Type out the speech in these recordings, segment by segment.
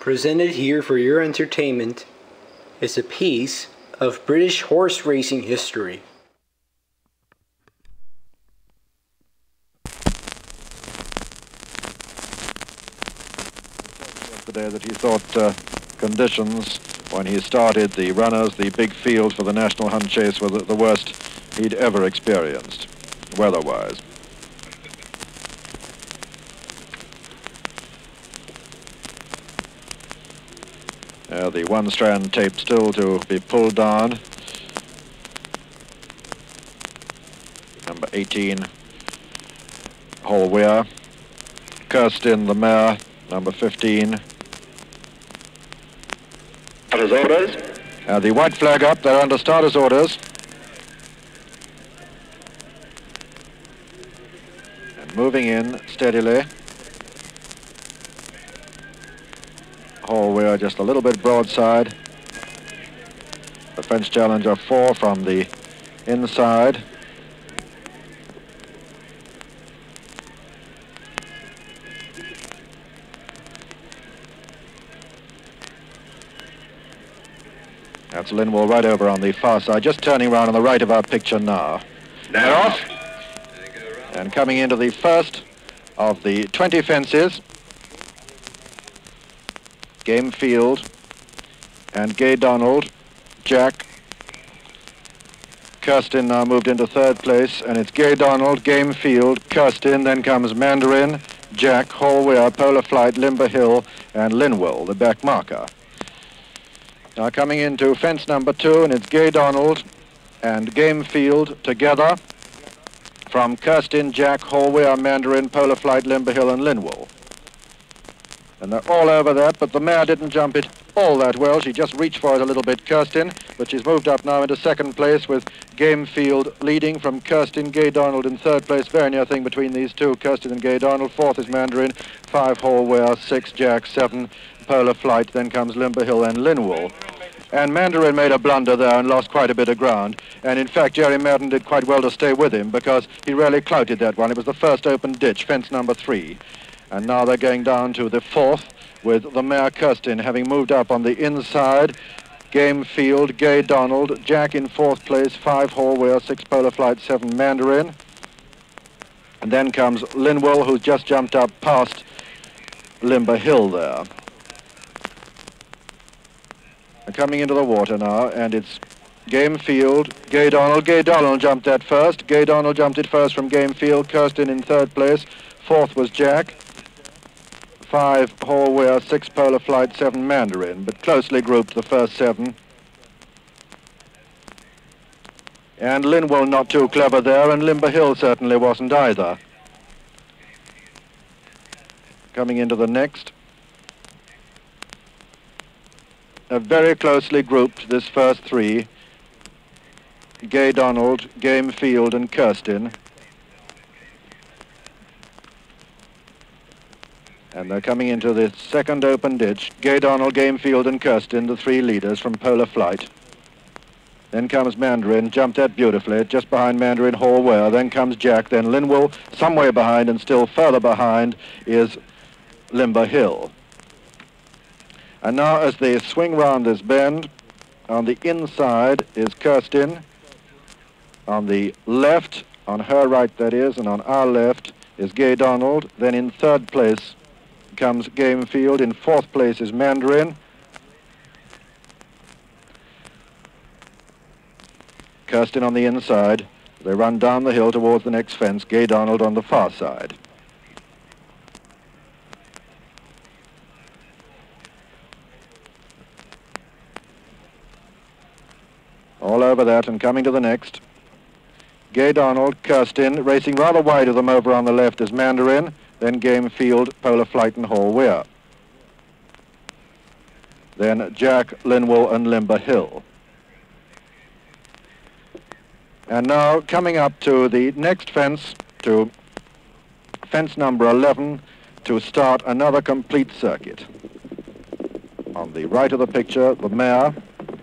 Presented here for your entertainment is a piece of British horse racing history. Yesterday that he thought conditions when he started the runners, the big field for the National Hunt Chase, were the worst he'd ever experienced, weather-wise. The one strand tape still to be pulled down. Number 18, Hall Weir. Kirsten, the mare, number 15. Starters orders. The white flag up, they're under starters orders. And moving in steadily. Hall Weir just a little bit broadside. The French Challenger 4 from the inside. That's Linwell right over on the far side, just turning around on the right of our picture now. They're off. And coming into the first of the 20 fences, Game Field and Gay Donald, Jack. Kirsten now moved into third place, and it's Gay Donald, Game Field, Kirsten, then comes Mandarin, Jack, Hall Weir, Polar Flight, Limber Hill, and Linwell, the back marker. Now coming into fence number 2, and it's Gay Donald and Game Field together from Kirsten, Jack, Hall Weir, Mandarin, Polar Flight, Limber Hill, and Linwell. And they're all over that, but the mare didn't jump it all that well. She just reached for it a little bit, Kirsten, but she's moved up now into second place with Game Field leading from Kirsten, Gay Donald in third place. Very near thing between these two, Kirsten and Gay Donald. Fourth is Mandarin, 5 Hall Weir, 6 Jack, 7 Polar Flight, then comes Limber Hill and Linwell. And Mandarin made a blunder there and lost quite a bit of ground. And in fact, Jerry Merton did quite well to stay with him because he really clouted that one. It was the first open ditch, fence number 3. And now they're going down to the 4th with the mare Kirsten having moved up on the inside. Game Field, Gay Donald, Jack in 4th place, 5 Hall Weir, 6 Polar Flight, 7 Mandarin. And then comes Linwell, who's just jumped up past Limber Hill there. They're coming into the water now, and it's Game Field, Gay Donald. Gay Donald jumped that first. Gay Donald jumped it first from Game Field. Kirsten in 3rd place. 4th was Jack. 5 Hall Weir, 6 Polar Flight, 7 Mandarin, but closely grouped the first 7. And Linwell not too clever there, and Limber Hill certainly wasn't either. Coming into the next. Very closely grouped, this first 3. Gay Donald, Game Field, and Kirsten. And they're coming into the second open ditch. Gay Donald, Game Field, and Kirsten, the 3 leaders from Polar Flight. Then comes Mandarin, jumped that beautifully, just behind Mandarin, Hall Weir. Then comes Jack, then Linwell, some way behind, and still further behind is Limber Hill. And now as they swing round this bend, on the inside is Kirsten. On the left, on her right that is, and on our left is Gay Donald. Then in 3rd place comes Game Field. In 4th place is Mandarin. Kirsten on the inside. They run down the hill towards the next fence. Gay Donald on the far side. All over that and coming to the next. Gay Donald, Kirsten, racing rather wide of them over on the left is Mandarin, then Game Field, Polar Flight, and Hall Weir. Then Jack, Linwell, and Limber Hill. And now coming up to the next fence, to fence number 11, to start another complete circuit. On the right of the picture, the mare,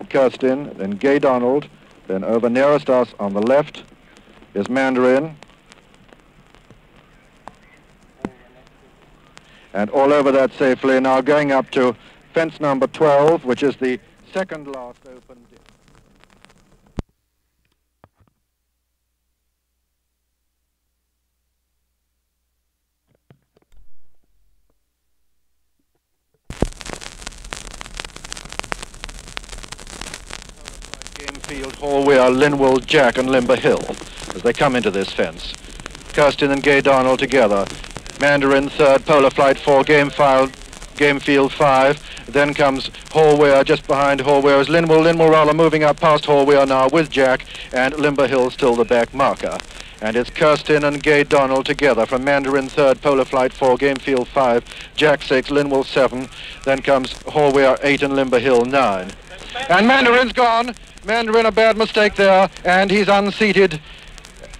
Kirsten, then Gay Donald, then over nearest us on the left is Mandarin. And all over that safely, now going up to fence number 12, which is the second last open ditch. Gamefield, Hall Weir, Linwell, Jack and Limber Hill as they come into this fence. Kirsten and Gay Donald together. Mandarin third, Polar Flight 4, Gamefield 5. Then comes Hall Weir, just behind Hall Weir is Linwell. Linwell rather moving up past Hall Weir now with Jack, and Limber Hill still the back marker. And it's Kirsten and Gay Donald together from Mandarin third, Polar Flight 4, Gamefield 5, Jack 6, Linwell 7. Then comes Hall Weir 8 and Limber Hill 9. And Mandarin's gone. Mandarin, a bad mistake there, and he's unseated.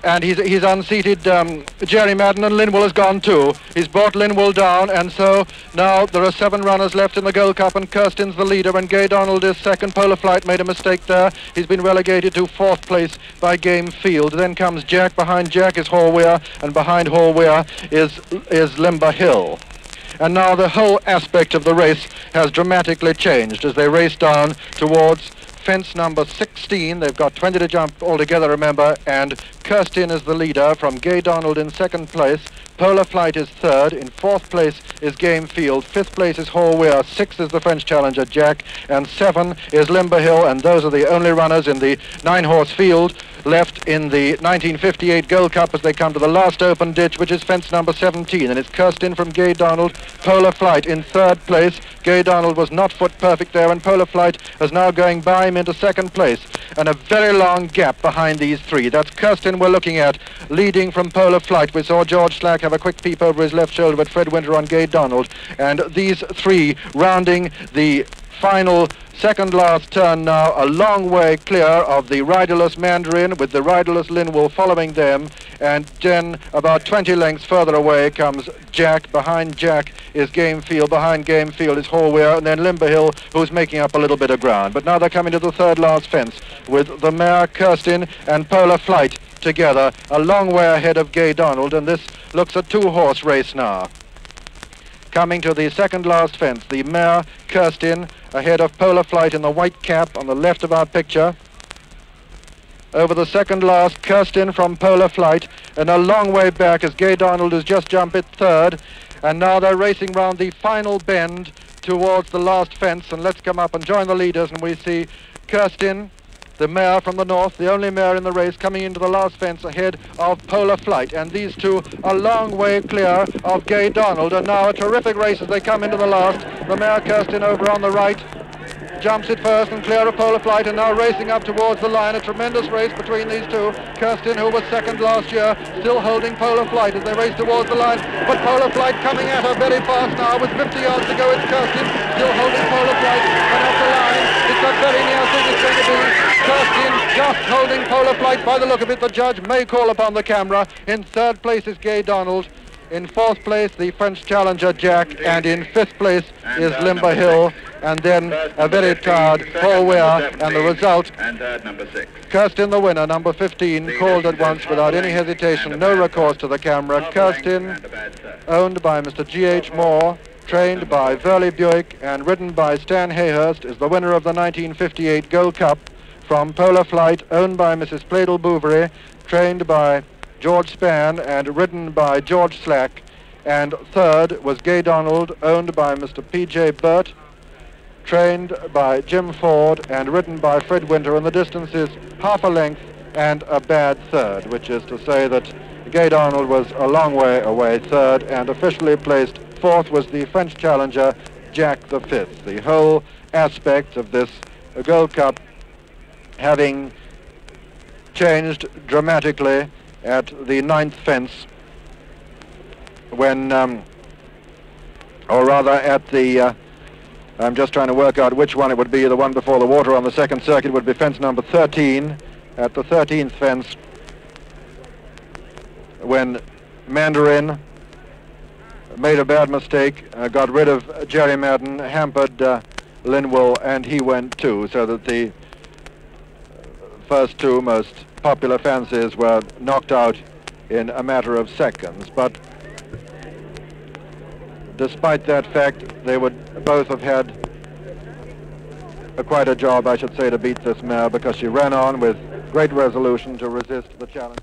And he's unseated Jerry Madden, and Linwell has gone too. He's brought Linwell down, and so now there are 7 runners left in the Gold Cup, and Kirsten's the leader, and Gay Donald is second. Polar Flight made a mistake there. He's been relegated to 4th place by Gamefield. Then comes Jack. Behind Jack is Hall Weir, and behind Hall Weir is Limber Hill. And now the whole aspect of the race has dramatically changed as they race down towards fence number 16. They've got 20 to jump altogether, remember, and Kirsten is the leader from Gay Donald in 2nd place. Polar Flight is 3rd. In 4th place is Gamefield. 5th place is Hall Weir. 6th is the French challenger Jack, and 7 is Limber Hill, and those are the only runners in the 9-horse field left in the 1958 Gold Cup as they come to the last open ditch, which is fence number 17, and it's Kirsten from Gay Donald. Polar Flight in 3rd place. Gay Donald was not foot perfect there, and Polar Flight is now going by him into 2nd place, and a very long gap behind these 3. That's Kirsten we're looking at, leading from Polar Flight. We saw George Slack have a quick peep over his left shoulder at Fred Winter on Gay Donald, and these 3 rounding the final second last turn now, a long way clear of the riderless Mandarin, with the riderless Linwell following them, and then about 20 lengths further away comes Jack. Behind Jack is Gamefield, behind Gamefield is Hall Weir, and then Limber Hill, who's making up a little bit of ground. But now they're coming to the third last fence with the mare Kirsten and Polar Flight together, a long way ahead of Gay Donald, and this looks a 2-horse race now. Coming to the second last fence, the mare Kirsten ahead of Polar Flight in the white cap on the left of our picture. Over the second last, Kirsten from Polar Flight, and a long way back as Gay Donald has just jumped at 3rd. And now they're racing round the final bend towards the last fence, and let's come up and join the leaders, and we see Kirsten, the mare from the north, the only mare in the race, coming into the last fence ahead of Polar Flight, and these 2 a long way clear of Gay Donald. And now a terrific race as they come into the last. The mare Kirsten over on the right jumps it first and clear of Polar Flight, and now racing up towards the line. A tremendous race between these 2. Kirsten, who was 2nd last year, still holding Polar Flight as they race towards the line, but Polar Flight coming at her very fast now with 50 yards to go. It's Kirsten still holding Polar Flight, and off the line it's a very near thing. It's going to be Kirsten just holding Polar Flight by the look of it. The judge may call upon the camera. In 3rd place is Gay Donald. In 4th place, the French challenger Jack, and in 5th place is Limber Hill, and then a very tired Hall Weir, and the result, Kirsten the winner, number 15, called at once without any hesitation, no recourse to the camera. Kirsten, owned by Mr. G.H. Moore, trained by Verley Buick, and ridden by Stan Hayhurst, is the winner of the 1958 Gold Cup. From Polar Flight, owned by Mrs. Pladle Bouverie, trained by George Spann and ridden by George Slack. And 3rd was Gay Donald, owned by Mr. P.J. Burt, trained by Jim Ford and ridden by Fred Winter, and the distance is half a length and a bad 3rd, which is to say that Gay Donald was a long way away 3rd, and officially placed 4th was the French challenger Jack the 5th. The whole aspect of this Gold Cup having changed dramatically at the 9th fence when, or rather at the, I'm just trying to work out which one it would be. The one before the water on the 2nd circuit would be fence number 13. At the 13th fence, when Mandarin made a bad mistake, got rid of Jerry Madden, hampered Linwell, and he went too, so that the first 2 most popular fences were knocked out in a matter of seconds. But despite that fact, they would both have had quite a job, I should say, to beat this mare, because she ran on with great resolution to resist the challenge.